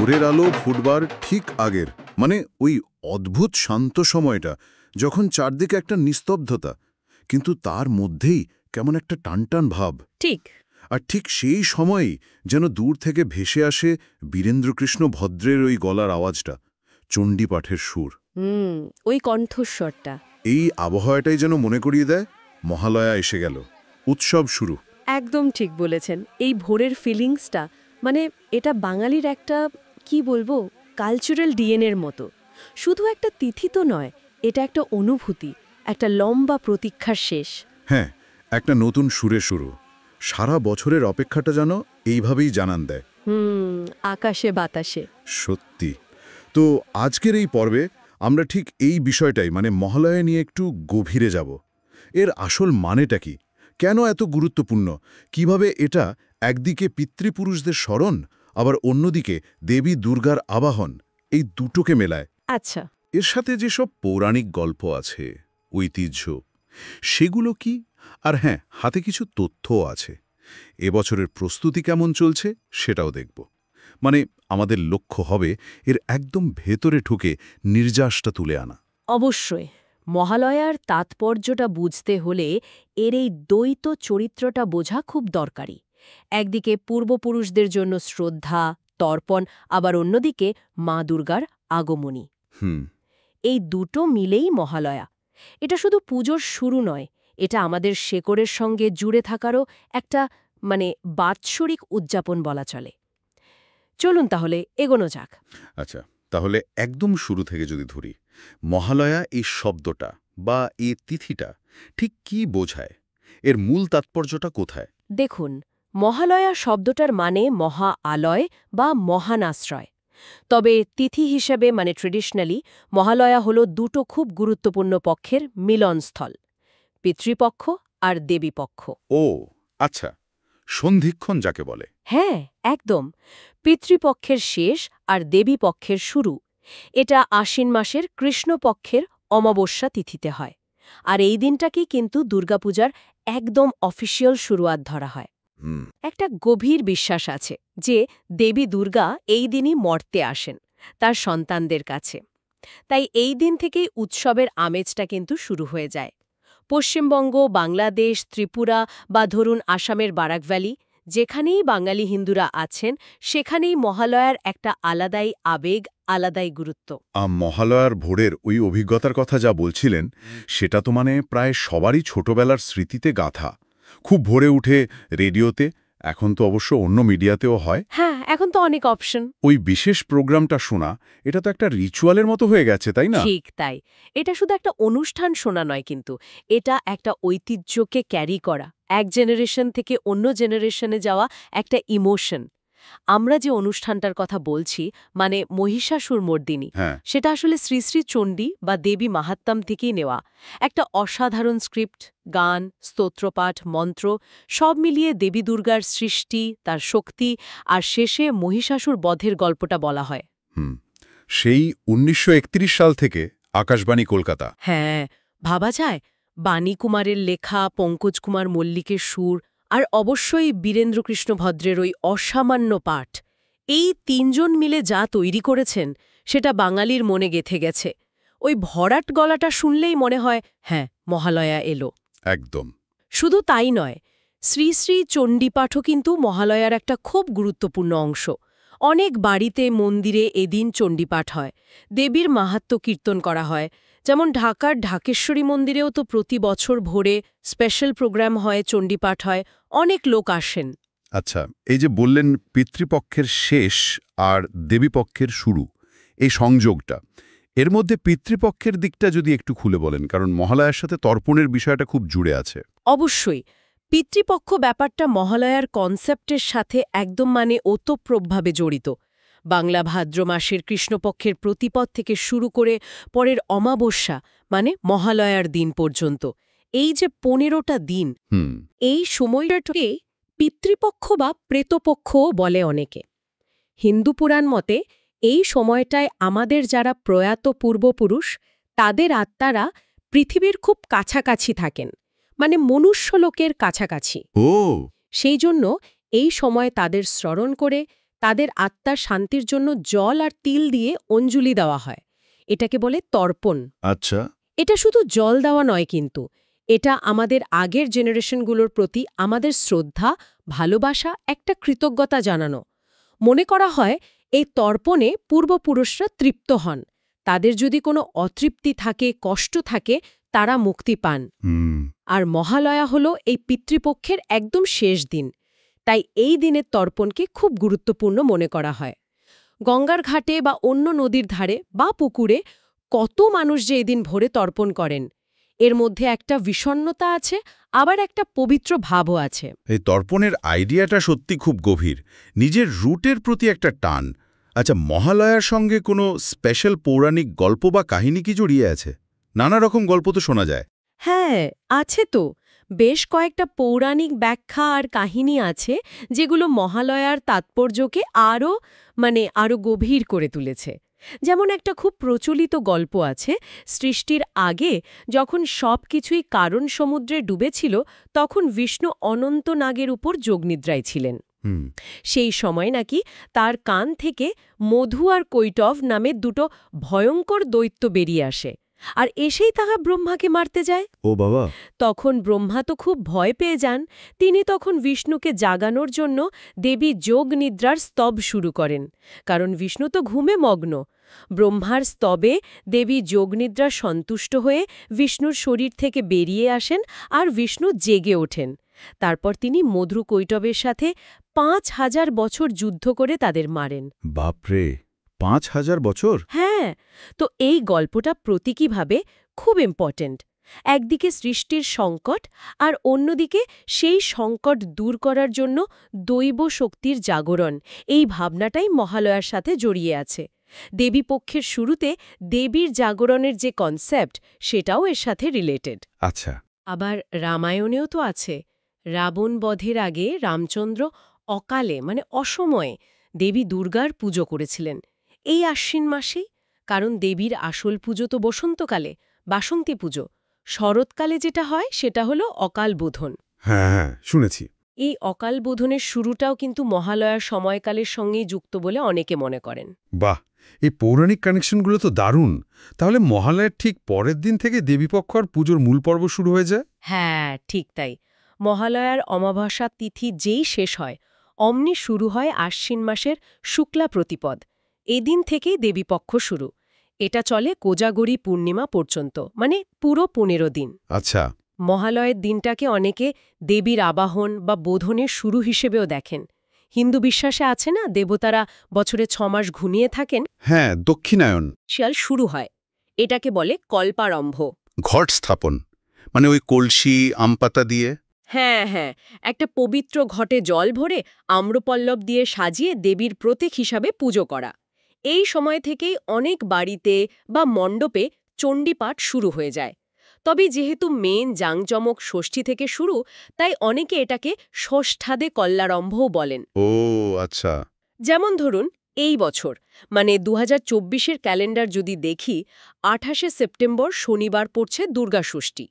ভোরের আলো ফুটবার ঠিক আগের, মানে ওই অদ্ভুত শান্ত সময়টা, যখন চারদিকে একটা নিস্তব্ধতা, কিন্তু তার মধ্যেই কেমন একটা টানটান ভাব। ঠিক। আর ঠিক সেই সময়ই যেন দূর থেকে ভেসে আসে বীরেন্দ্রকৃষ্ণ ভদ্রের ওই গলার আওয়াজটা, চণ্ডীপাঠের সুর। ওই কণ্ঠস্বরটা। এই আবহাওয়াটাই যেন মনে করিয়ে দেয় মহালয়া এসে গেল, উৎসব শুরু। একদম ঠিক বলেছেন। এই ভোরের ফিলিংসটা, মানে এটা বাঙালির একটা, কি বলবো, কালচারাল ডিএনএর মতো। শুধু একটা তিথি তো নয়, এটা একটা অনুভূতি, একটা লম্বা প্রতীক্ষার শেষ। হ্যাঁ, একটা নতুন সুরে শুরু। সারা বছরের অপেক্ষাটা যেন এইভাবেই জানান দেয়। আকাশে বাতাসে। সত্যি। তো আজকের এই পর্বে আমরা ঠিক এই বিষয়টাই, মানে মহালয়া নিয়ে একটু গভীরে যাব। এর আসল মানেটা কি, কেন এত গুরুত্বপূর্ণ, কিভাবে এটা একদিকে পিতৃপুরুষদের স্মরণ, আবার অন্যদিকে দেবী দুর্গার আবাহন, এই দুটোকে মেলায়। আচ্ছা। এর সাথে যেসব পৌরাণিক গল্প আছে, ঐতিহ্য, সেগুলো কি, আর হ্যাঁ, হাতে কিছু তথ্যও আছে। এবছরের প্রস্তুতি কেমন চলছে সেটাও দেখব। মানে আমাদের লক্ষ্য হবে এর একদম ভেতরে ঢুকে নির্যাসটা তুলে আনা। অবশ্যই। মহালয়ার তাৎপর্যটা বুঝতে হলে এর এই দ্বৈত চরিত্রটা বোঝা খুব দরকারি। একদিকে পূর্বপুরুষদের জন্য শ্রদ্ধা, তর্পণ, আবার অন্যদিকে মা দুর্গার আগমনী। এই দুটো মিলেই মহালয়া। এটা শুধু পুজোর শুরু নয়, এটা আমাদের শেকড়ের সঙ্গে জুড়ে থাকারও একটা, মানে, বাৎসরিক উদযাপন বলা চলে। চলুন তাহলে এগোনো যাক। আচ্ছা, তাহলে একদম শুরু থেকে যদি ধরি, মহালয়া এই শব্দটা বা এই তিথিটা ঠিক কি বোঝায়? এর মূল তাৎপর্যটা কোথায়? দেখুন, মহালয়া শব্দটার মানে মহা আলয় বা মহান আশ্রয়। তবে তিথি হিসেবে, মানে ট্রেডিশনালি, মহালয়া হল দুটো খুব গুরুত্বপূর্ণ পক্ষের মিলনস্থল, পিতৃপক্ষ আর দেবীপক্ষ। ও আচ্ছা, সন্ধিক্ষণ যাকে বলে। হ্যাঁ, একদম। পিতৃপক্ষের শেষ আর দেবীপক্ষের শুরু। এটা আশ্বিন মাসের কৃষ্ণপক্ষের অমাবস্যা তিথিতে হয়। আর এই দিনটাকেই কিন্তু দুর্গাপূজার একদম অফিসিয়াল শুরুয়াত ধরা হয়। একটা গভীর বিশ্বাস আছে যে দেবী দুর্গা এই দিনই মর্তে আসেন তার সন্তানদের কাছে। তাই এই দিন থেকেই উৎসবের আমেজটা কিন্তু শুরু হয়ে যায়। পশ্চিমবঙ্গ, বাংলাদেশ, ত্রিপুরা বা ধরুন আসামের বারাক ভ্যালি, যেখানেই বাঙালি হিন্দুরা আছেন, সেখানেই মহালয়ার একটা আলাদাই আবেগ, আলাদাই গুরুত্ব। মহালয়ার ভোরের ওই অভিজ্ঞতার কথা যা বলছিলেন, সেটা তো মানে প্রায় সবারই ছোটবেলার স্মৃতিতে গাঁথা। খুব ভোরে উঠে রেডিওতে, এখন তো অবশ্য অন্য মিডিয়াতেও হয়। হ্যাঁ, এখন তো অনেক অপশন। ওই বিশেষ প্রোগ্রামটা শোনা, এটা তো একটা রিচুয়ালের মতো হয়ে গেছে, তাই না? ঠিক তাই। এটা শুধু একটা অনুষ্ঠান শোনা নয়, কিন্তু এটা একটা ঐতিহ্যকে ক্যারি করা, এক জেনারেশন থেকে অন্য জেনারেশনে যাওয়া একটা ইমোশন। আমরা যে অনুষ্ঠানটার কথা বলছি, মানে মহিষাসুর মর্দিনী, হ্যাঁ। সেটা আসলে শ্রী শ্রী চণ্ডী বা দেবী মাহাত্ম্যম থেকেই নেওয়া। একটা অসাধারণ স্ক্রিপ্ট, গান, স্তোত্রপাঠ, মন্ত্র, সব মিলিয়ে দেবী দুর্গার সৃষ্টি, তার শক্তি, আর শেষে মহিষাসুর বধের গল্পটা বলা হয়। সেই ১৯৩১ সাল থেকে আকাশবাণী কলকাতা। হ্যাঁ, ভাবা যায়। বাণী কুমারের লেখা, পঙ্কজ কুমার মল্লিকের সুর, আর অবশ্যই বীরেন্দ্রকৃষ্ণ ভদ্রের ওই অসামান্য পাঠ, এই তিনজন মিলে যা তৈরি করেছেন সেটা বাঙালির মনে গেঁথে গেছে। ওই ভরাট গলাটা শুনলেই মনে হয়, হ্যাঁ, মহালয়া এলো। একদম। শুধু তাই নয়, শ্রী শ্রী চণ্ডীপাঠও কিন্তু মহালয়ার একটা খুব গুরুত্বপূর্ণ অংশ। অনেক বাড়িতে, মন্দিরে এদিন চণ্ডীপাঠ হয়, দেবীর মাহাত্ম্য কীর্তন করা হয়। যেমন ঢাকার ঢাকেশ্বরী মন্দিরেও তো প্রতি বছর ভোরে স্পেশাল প্রোগ্রাম হয়, চণ্ডীপাঠ হয়, অনেক লোক আসেন। আচ্ছা, এই যে বললেন পিতৃপক্ষের শেষ আর দেবীপক্ষের শুরু, এই সংযোগটা, এর মধ্যে পিতৃপক্ষের দিকটা যদি একটু খুলে বলেন, কারণ মহালয়ার সাথে তর্পণের বিষয়টা খুব জুড়ে আছে। অবশ্যই। পিতৃপক্ষ ব্যাপারটা মহালয়ার কনসেপ্টের সাথে একদম, মানে, ওতপ্রোতভাবে জড়িত। বাংলা ভাদ্র মাসের কৃষ্ণপক্ষের প্রতিপদ থেকে শুরু করে পরের অমাবস্যা, মানে মহালয়ার দিন পর্যন্ত, এই যে ১৫টা দিন, এই সময়টাকে পিতৃপক্ষ বা প্রেতপক্ষও বলে অনেকে। হিন্দু পুরাণ মতে এই সময়টায় আমাদের যারা প্রয়াত পূর্বপুরুষ, তাদের আত্মারা পৃথিবীর খুব কাছাকাছি থাকেন, মানে মনুষ্যলোকের কাছাকাছি। ও, সেই জন্য এই সময় তাদের স্মরণ করে তাদের আত্মার শান্তির জন্য জল আর তিল দিয়ে অঞ্জলি দেওয়া হয়। এটাকে বলে তর্পণ। আচ্ছা। এটা শুধু জল দেওয়া নয় কিন্তু, এটা আমাদের আগের জেনারেশনগুলোর প্রতি আমাদের শ্রদ্ধা, ভালোবাসা, একটা কৃতজ্ঞতা জানানো। মনে করা হয় এই তর্পণে পূর্বপুরুষরা তৃপ্ত হন, তাদের যদি কোনো অতৃপ্তি থাকে, কষ্ট থাকে, তারা মুক্তি পান। হুম। আর মহালয়া হলো এই পিতৃপক্ষের একদম শেষ দিন, তাই এই দিনের তর্পণকে খুব গুরুত্বপূর্ণ মনে করা হয়। গঙ্গার ঘাটে বা অন্য নদীর ধারে বা পুকুরে কত মানুষ যে এদিন ভোরে তর্পণ করেন, এর মধ্যে একটা বিষণ্ণতা আছে, আবার একটা পবিত্র ভাবও আছে। এই তর্পণের আইডিয়াটা সত্যি খুব গভীর, নিজের রুটের প্রতি একটা টান। আচ্ছা, মহালয়ার সঙ্গে কোনো স্পেশাল পৌরাণিক গল্প বা কাহিনী কি জড়িয়ে আছে? নানা রকম গল্প তো শোনা যায়। হ্যাঁ, আছে তো। বেশ কয়েকটা পৌরাণিক ব্যাখ্যা আর কাহিনী আছে যেগুলো মহালয়ার তাৎপর্যকে আরও গভীর করে তুলেছে। যেমন একটা খুব প্রচলিত গল্প আছে, সৃষ্টির আগে যখন সব কিছুই কারণ সমুদ্রে ডুবেছিল, তখন বিষ্ণু অনন্ত নাগের উপর যোগনিদ্রায় ছিলেন। হুম। সেই সময় নাকি তার কান থেকে মধু আর কৈটভ নামে দুটো ভয়ঙ্কর দৈত্য বেরিয়ে আসে, আর এসেই তাহা ব্রহ্মাকে মারতে যায়। ও বাবা! তখন ব্রহ্মা তো খুব ভয় পেয়ে যান। তিনি তখন বিষ্ণুকে জাগানোর জন্য দেবী যোগ নিদ্রার স্তব শুরু করেন, কারণ বিষ্ণু তো ঘুমে মগ্ন। ব্রহ্মার স্তবে দেবী যোগনিদ্রা সন্তুষ্ট হয়ে বিষ্ণুর শরীর থেকে বেরিয়ে আসেন আর বিষ্ণু জেগে ওঠেন। তারপর তিনি মধু কৈটবের সাথে ৫,০০০ বছর যুদ্ধ করে তাদের মারেন। বাপরে, ৫,০০০ বছর! হ্যাঁ, তো এই গল্পটা প্রতীকীভাবে খুব ইম্পর্ট্যান্ট। একদিকে সৃষ্টির সংকট, আর অন্যদিকে সেই সংকট দূর করার জন্য দৈব শক্তির জাগরণ। এই ভাবনাটাই মহালয়ার সাথে জড়িয়ে আছে। দেবীপক্ষের শুরুতে দেবীর জাগরণের যে কনসেপ্ট, সেটাও এর সাথে রিলেটেড। আচ্ছা। আবার রামায়ণেও তো আছে, রাবণ বধের আগে রামচন্দ্র অকালে অসময়ে দেবী দুর্গার পুজো করেছিলেন, এই আশ্বিন মাসেই। কারণ দেবীর আসল পুজো তো বসন্তকালে, বাসন্তী পুজো। শরৎকালে যেটা হয় সেটা হলো অকাল বোধন। হ্যাঁ, শুনেছি। এই অকাল বোধনের শুরুটাও কিন্তু মহালয়ার সময়কালের সঙ্গেই যুক্ত বলে অনেকে মনে করেন। বাহ, এই পৌরাণিক কানেকশনগুলো তো দারুণ। তাহলে মহালয়ার ঠিক পরের দিন থেকে দেবীপক্ষ আর পুজোর মূল পর্ব শুরু হয়ে যায়? হ্যাঁ, ঠিক তাই। মহালয়ার অমাবস্যা তিথি যেই শেষ হয়, অমনি শুরু হয় আশ্বিন মাসের শুক্লা প্রতিপদ। এদিন থেকেই দেবীপক্ষ শুরু। এটা চলে কোজাগরী পূর্ণিমা পর্যন্ত, পুরো ১৫ দিন। আচ্ছা। মহালয়ের দিনটাকে অনেকে দেবীর আবাহন বা বোধনের শুরু হিসেবেও দেখেন। হিন্দু বিশ্বাসে আছে না, দেবতারা বছরে ৬ মাস ঘুমিয়ে থাকেন, হ্যাঁ, দক্ষিণায়ন। শিয়াল শুরু হয়। এটাকে বলে কল্পারম্ভ। ঘট স্থাপন, মানে ওই কলসি আমপাতা দিয়ে? হ্যাঁ, হ্যাঁ, একটা পবিত্র ঘটে জল ভরে আম্রপল্লব দিয়ে সাজিয়ে দেবীর প্রতীক হিসাবে পুজো করা। এই সময় থেকেই অনেক বাড়িতে বা মণ্ডপে চণ্ডীপাঠ শুরু হয়ে যায়। তবে যেহেতু মেন জাঁকজমক ষষ্ঠী থেকে শুরু, তাই অনেকে এটাকে ষষ্ঠাদে কল্যারম্ভও বলেন। ও আচ্ছা। যেমন ধরুন, এই বছর ২০২৪-এর ক্যালেন্ডার যদি দেখি, ২৮শে সেপ্টেম্বর শনিবার পড়ছে দুর্গা ষষ্ঠী।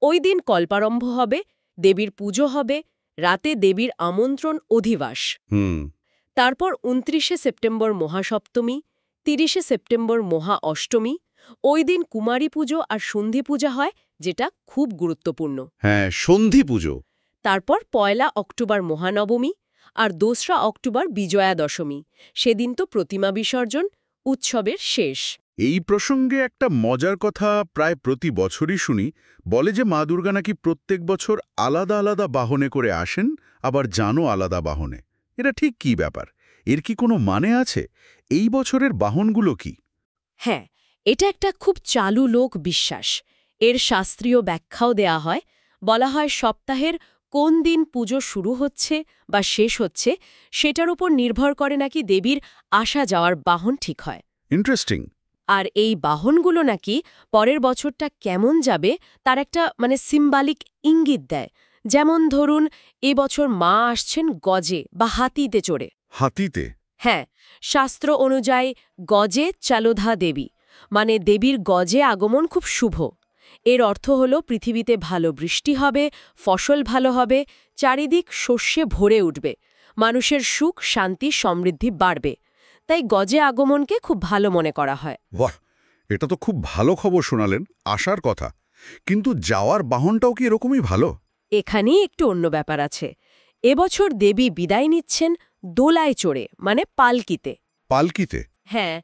ওই দিন কল্পারম্ভ হবে, দেবীর পুজো হবে, রাতে দেবীর আমন্ত্রণ অধিবাস। হুম। তারপর ২৯শে সেপ্টেম্বর মহাসপ্তমী, ৩০শে সেপ্টেম্বর মহা অষ্টমী। ওই দিন কুমারী পুজো আর সন্ধি পূজা হয়, যেটা খুব গুরুত্বপূর্ণ। হ্যাঁ, সন্ধি পুজো। তারপর ১লা অক্টোবর মহানবমী, আর ২রা অক্টোবর বিজয়া দশমী। সেদিন তো প্রতিমা বিসর্জন, উৎসবের শেষ। এই প্রসঙ্গে একটা মজার কথা প্রায় প্রতি বছরই শুনি, বলে যে মা দুর্গা নাকি প্রত্যেক বছর আলাদা আলাদা বাহনে করে আসেন, আবার যানও আলাদা বাহনে। এটা ঠিক কী ব্যাপার? এর কি কোনো মানে আছে? এই বছরের বাহনগুলো কি? হ্যাঁ, এটা একটা খুব চালু লোক বিশ্বাস। এর শাস্ত্রীয় ব্যাখ্যাও দেয়া হয়। বলা হয় সপ্তাহের কোন দিন পুজো শুরু হচ্ছে বা শেষ হচ্ছে, সেটার উপর নির্ভর করে নাকি দেবীর আসা যাওয়ার বাহন ঠিক হয়। ইন্টারেস্টিং। আর এই বাহনগুলো নাকি পরের বছরটা কেমন যাবে তার একটা সিম্বলিক ইঙ্গিত দেয়। যেমন ধরুন, এবছর মা আসছেন গজে বা হাতিতে চড়ে। হাতিতে? হ্যাঁ, শাস্ত্র অনুযায়ী গজে চালোধা দেবী, দেবীর গজে আগমন খুব শুভ। এর অর্থ হল পৃথিবীতে ভালো বৃষ্টি হবে, ফসল ভালো হবে, চারিদিক শস্যে ভরে উঠবে। মানুষের সুখ শান্তি সমৃদ্ধি বাড়বে। তাই গজে আগমনকে খুব ভালো মনে করা হয়। বাহ, এটা তো খুব ভালো খবর শোনালেন, আসার কথা। কিন্তু যাওয়ার বাহনটাও কি এরকমই ভালো? এখানেই একটু অন্য ব্যাপার আছে। এবছর দেবী বিদায় নিচ্ছেন দোলায় চড়ে, মানে পালকিতে। পালকিতে? হ্যাঁ,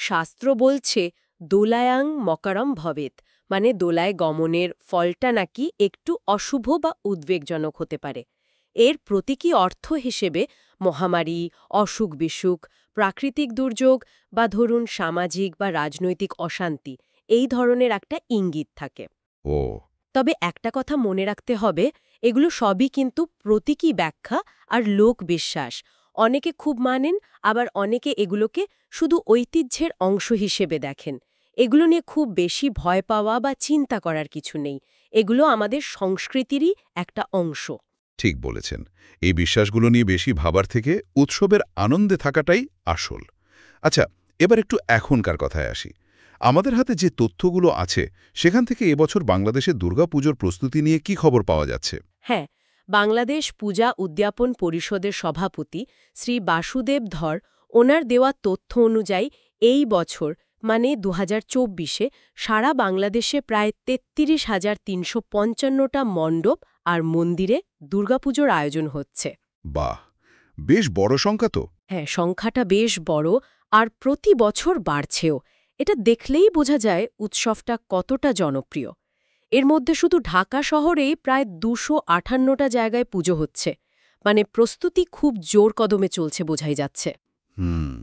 শাস্ত্র বলছে দোলায়াং মকরম ভবেত, মানে দোলায় গমনের ফলটা নাকি একটু অশুভ বা উদ্বেগজনক হতে পারে। এর প্রতীকী অর্থ হিসেবে মহামারী, অসুখ বিসুখ, প্রাকৃতিক দুর্যোগ বা ধরুন সামাজিক বা রাজনৈতিক অশান্তি, এই ধরনের একটা ইঙ্গিত থাকে। ও, তবে একটা কথা মনে রাখতে হবে, এগুলো সবই কিন্তু প্রতীকী ব্যাখ্যা আর লোক বিশ্বাস। অনেকে খুব মানেন, আবার অনেকে এগুলোকে শুধু ঐতিহ্যের অংশ হিসেবে দেখেন। এগুলো নিয়ে খুব বেশি ভয় পাওয়া বা চিন্তা করার কিছু নেই। এগুলো আমাদের সংস্কৃতিরই একটা অংশ। ঠিক বলেছেন। এই বিশ্বাসগুলো নিয়ে বেশি ভাবার থেকে উৎসবের আনন্দে থাকাটাই আসল। আচ্ছা, এবার একটু এখনকার কথায় আসি। আমাদের হাতে যে তথ্যগুলো আছে, সেখান থেকে এবছর বাংলাদেশে দুর্গাপুজোর প্রস্তুতি নিয়ে কি খবর পাওয়া যাচ্ছে? হ্যাঁ, বাংলাদেশ পূজা উদ্যাপন পরিষদের সভাপতি শ্রী বাসুদেব ধর, ওনার দেওয়া তথ্য অনুযায়ী এই বছর মানে 2024-এ সারা বাংলাদেশে প্রায় 33,355টা মণ্ডপ আর মন্দিরে দুর্গাপুজোর আয়োজন হচ্ছে। বাহ, বেশ বড় সংখ্যা তো। হ্যাঁ, সংখ্যাটা বেশ বড়, আর প্রতি বছর বাড়ছেও। এটা দেখলেই বোঝা যায় উৎসবটা কতটা জনপ্রিয়। এর মধ্যে শুধু ঢাকা শহরেই প্রায় 258টা জায়গায় পুজো হচ্ছে, মানে প্রস্তুতি খুব জোর কদমে চলছে বোঝাই যাচ্ছে। হুম।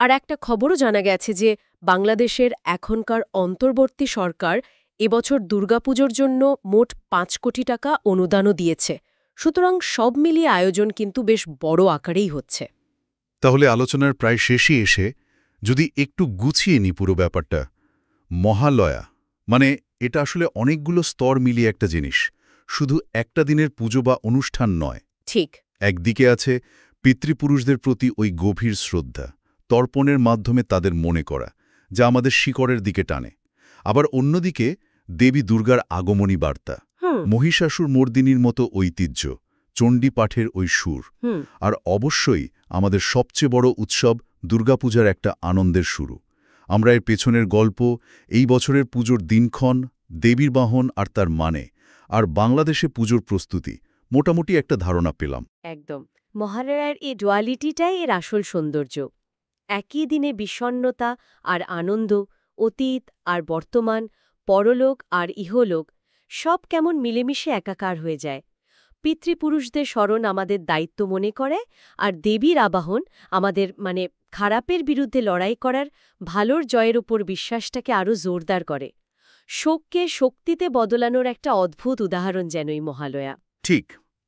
আর একটা খবরও জানা গেছে যে বাংলাদেশের এখনকার অন্তর্বর্তী সরকার এবছর দুর্গাপুজোর জন্য মোট 5 কোটি টাকা অনুদানও দিয়েছে। সুতরাং সব মিলিয়ে আয়োজন কিন্তু বেশ বড় আকারেই হচ্ছে। তাহলে আলোচনার প্রায় শেষে এসে যদি একটু গুছিয়ে নি পুরো ব্যাপারটা, মহালয়া মানে এটা আসলে অনেকগুলো স্তর মিলিয়ে একটা জিনিস, শুধু একটা দিনের পুজো বা অনুষ্ঠান নয়। ঠিক। একদিকে আছে পিতৃপুরুষদের প্রতি ওই গভীর শ্রদ্ধা, তর্পণের মাধ্যমে তাদের মনে করা, যা আমাদের শিকড়ের দিকে টানে। আবার অন্যদিকে দেবী দুর্গার আগমনী বার্তা, মহিষাসুর মর্দিনীর মতো ঐতিহ্য, চণ্ডী পাঠের ওই সুর, আর অবশ্যই আমাদের সবচেয়ে বড় উৎসব দুর্গাপূজার একটা আনন্দের শুরু। আমরা এর পেছনের গল্প, এই বছরের পুজোর দিনক্ষণ, দেবীর বাহন আর তার মানে, আর বাংলাদেশে পুজোর প্রস্তুতি, মোটামুটি একটা ধারণা পেলাম। একদম। মহালয়ার এই ডুয়ালিটিটাই এর আসল সৌন্দর্য। একই দিনে বিষণ্ণতা আর আনন্দ, অতীত আর বর্তমান, পরলোক আর ইহলোক সব কেমন মিলেমিশে একাকার হয়ে যায়। পিতৃপুরুষদের স্মরণ আমাদের দায়িত্ব মনে করে, আর দেবীর আবাহন আমাদের খারাপের বিরুদ্ধে লড়াই করার, ভালোর জয়ের উপর বিশ্বাসটাকে আরও জোরদার করে। শোককে শক্তিতে বদলানোর একটা অদ্ভুত উদাহরণ যেন এই মহালয়া। ঠিক।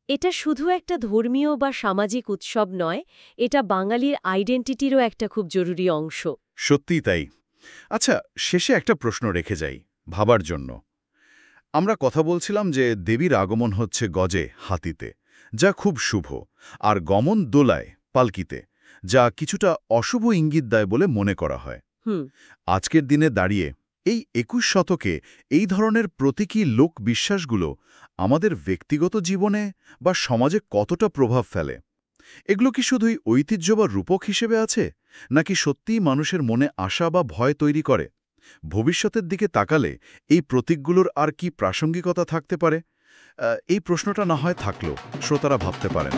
এটা শুধু একটা ধর্মীয় বা সামাজিক উৎসব নয়, এটা বাঙালির আইডেন্টিটিরও একটা খুব জরুরি অংশ। সত্যিই তাই। আচ্ছা, শেষে একটা প্রশ্ন রেখে যাই ভাবার জন্য। আমরা কথা বলছিলাম যে দেবীর আগমন হচ্ছে গজে, হাতিতে, যা খুব শুভ, আর গমন দোলায়, পালকিতে, যা কিছুটা অশুভ ইঙ্গিত দেয় বলে মনে করা হয়। আজকের দিনে দাঁড়িয়ে এই 21 শতকে এই ধরনের প্রতীকী লোক বিশ্বাসগুলো আমাদের ব্যক্তিগত জীবনে বা সমাজে কতটা প্রভাব ফেলে? এগুলো কি শুধুই ঐতিহ্য বা রূপক হিসেবে আছে, নাকি সত্যিই মানুষের মনে আশা বা ভয় তৈরি করে? ভবিষ্যতের দিকে তাকালে এই প্রতীকগুলোর আর কি প্রাসঙ্গিকতা থাকতে পারে? এই প্রশ্নটা না হয় থাকলো, শ্রোতারা ভাবতে পারেন।